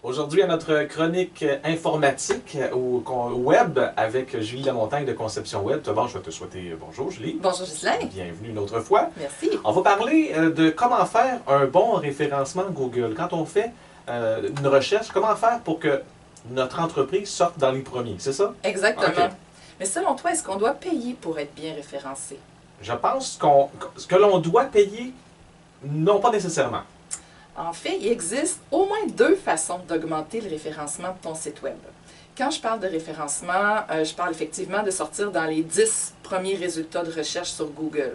Aujourd'hui, à notre chronique informatique au web avec Julie Lamontagne de Conception Web. D'abord, je vais te souhaiter bonjour, Julie. Bonjour, Ghislain. Bienvenue une autre fois. Merci. On va parler de comment faire un bon référencement Google. Quand on fait une recherche, comment faire pour que notre entreprise sorte dans les premiers, c'est ça? Exactement. Okay. Mais selon toi, est-ce qu'on doit payer pour être bien référencé? Je pense que l'on doit payer, non pas nécessairement. En fait, il existe au moins deux façons d'augmenter le référencement de ton site Web. Quand je parle de référencement, je parle effectivement de sortir dans les 10 premiers résultats de recherche sur Google.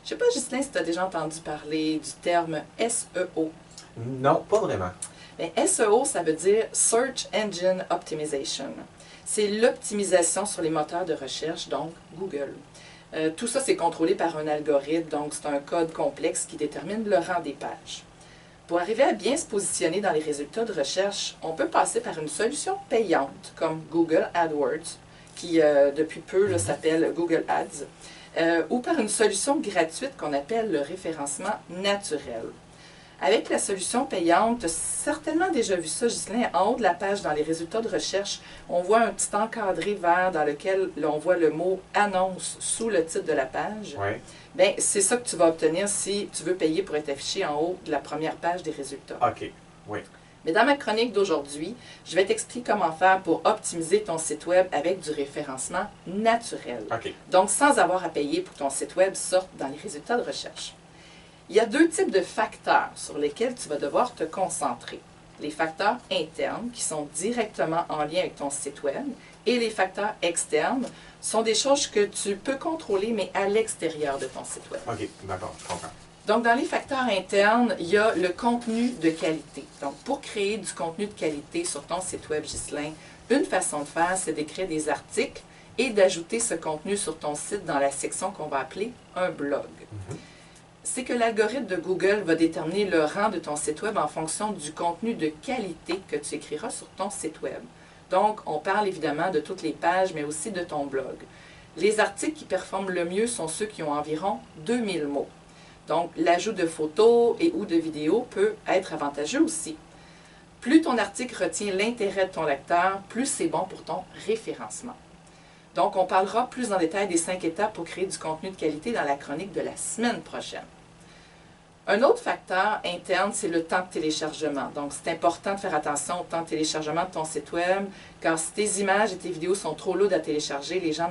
Je ne sais pas, Ghislain, si tu as déjà entendu parler du terme SEO. Non, pas vraiment. Bien, SEO, ça veut dire Search Engine Optimization. C'est l'optimisation sur les moteurs de recherche, donc Google. Tout ça, c'est contrôlé par un algorithme, donc c'est un code complexe qui détermine le rang des pages. Pour arriver à bien se positionner dans les résultats de recherche, on peut passer par une solution payante comme Google AdWords, qui depuis peu s'appelle Google Ads, ou par une solution gratuite qu'on appelle le référencement naturel. Avec la solution payante, tu as certainement déjà vu ça, Ghislain, en haut de la page dans les résultats de recherche, on voit un petit encadré vert dans lequel on voit le mot « Annonce » sous le titre de la page. Oui. Bien, c'est ça que tu vas obtenir si tu veux payer pour être affiché en haut de la première page des résultats. OK, oui. Mais dans ma chronique d'aujourd'hui, je vais t'expliquer comment faire pour optimiser ton site Web avec du référencement naturel. OK. Donc, sans avoir à payer pour que ton site Web sorte dans les résultats de recherche. Il y a deux types de facteurs sur lesquels tu vas devoir te concentrer. Les facteurs internes, qui sont directement en lien avec ton site Web, et les facteurs externes sont des choses que tu peux contrôler, mais à l'extérieur de ton site Web. OK, d'accord, je comprends. Donc, dans les facteurs internes, il y a le contenu de qualité. Donc, pour créer du contenu de qualité sur ton site Web, Ghislain, une façon de faire, c'est d'écrire des articles et d'ajouter ce contenu sur ton site dans la section qu'on va appeler un blog. C'est que l'algorithme de Google va déterminer le rang de ton site Web en fonction du contenu de qualité que tu écriras sur ton site Web. Donc, on parle évidemment de toutes les pages, mais aussi de ton blog. Les articles qui performent le mieux sont ceux qui ont environ 2000 mots. Donc, l'ajout de photos et ou de vidéos peut être avantageux aussi. Plus ton article retient l'intérêt de ton lecteur, plus c'est bon pour ton référencement. Donc, on parlera plus en détail des 5 étapes pour créer du contenu de qualité dans la chronique de la semaine prochaine. Un autre facteur interne, c'est le temps de téléchargement. Donc, c'est important de faire attention au temps de téléchargement de ton site Web, car si tes images et tes vidéos sont trop lourdes à télécharger, les gens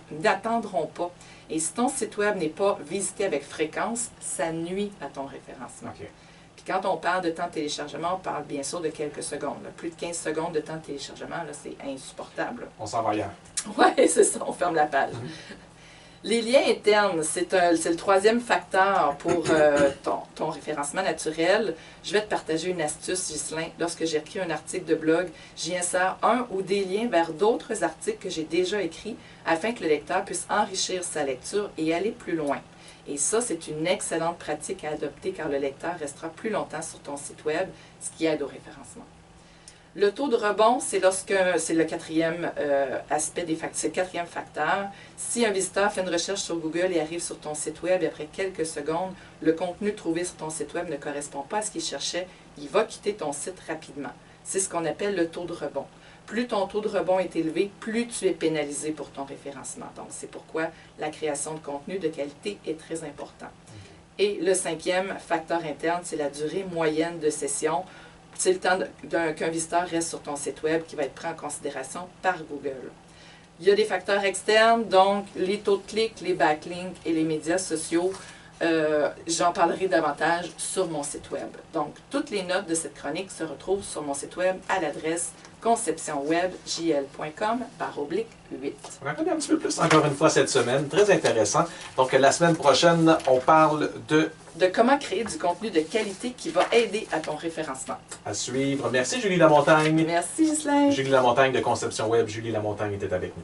n'attendront pas. Et si ton site Web n'est pas visité avec fréquence, ça nuit à ton référencement. OK. Puis quand on parle de temps de téléchargement, on parle bien sûr de quelques secondes. Plus de 15 secondes de temps de téléchargement, c'est insupportable. On s'en va ailleurs. Oui, c'est ça, on ferme la page. Les liens internes, c'est le troisième facteur pour ton référencement naturel. Je vais te partager une astuce, Ghislain. Lorsque j'écris un article de blog, j'y insère un ou des liens vers d'autres articles que j'ai déjà écrits afin que le lecteur puisse enrichir sa lecture et aller plus loin. Et ça, c'est une excellente pratique à adopter car le lecteur restera plus longtemps sur ton site Web, ce qui aide au référencement. Le taux de rebond, c'est le quatrième aspect c'est le quatrième facteur. Si un visiteur fait une recherche sur Google et arrive sur ton site Web et après quelques secondes, le contenu trouvé sur ton site Web ne correspond pas à ce qu'il cherchait, il va quitter ton site rapidement. C'est ce qu'on appelle le taux de rebond. Plus ton taux de rebond est élevé, plus tu es pénalisé pour ton référencement. Donc, c'est pourquoi la création de contenu de qualité est très importante. Et le cinquième facteur interne, c'est la durée moyenne de session. C'est le temps qu'un visiteur reste sur ton site Web qui va être pris en considération par Google. Il y a des facteurs externes, donc les taux de clics, les backlinks et les médias sociaux. J'en parlerai davantage sur mon site Web. Donc, toutes les notes de cette chronique se retrouvent sur mon site Web à l'adresse conceptionwebjl.com/8. On a appris un petit peu plus encore une fois cette semaine. Très intéressant. Donc, la semaine prochaine, on parle de comment créer du contenu de qualité qui va aider à ton référencement. À suivre. Merci Julie Lamontagne. Merci Ghislain. Julie Lamontagne de Conception Web. Julie Lamontagne était avec nous.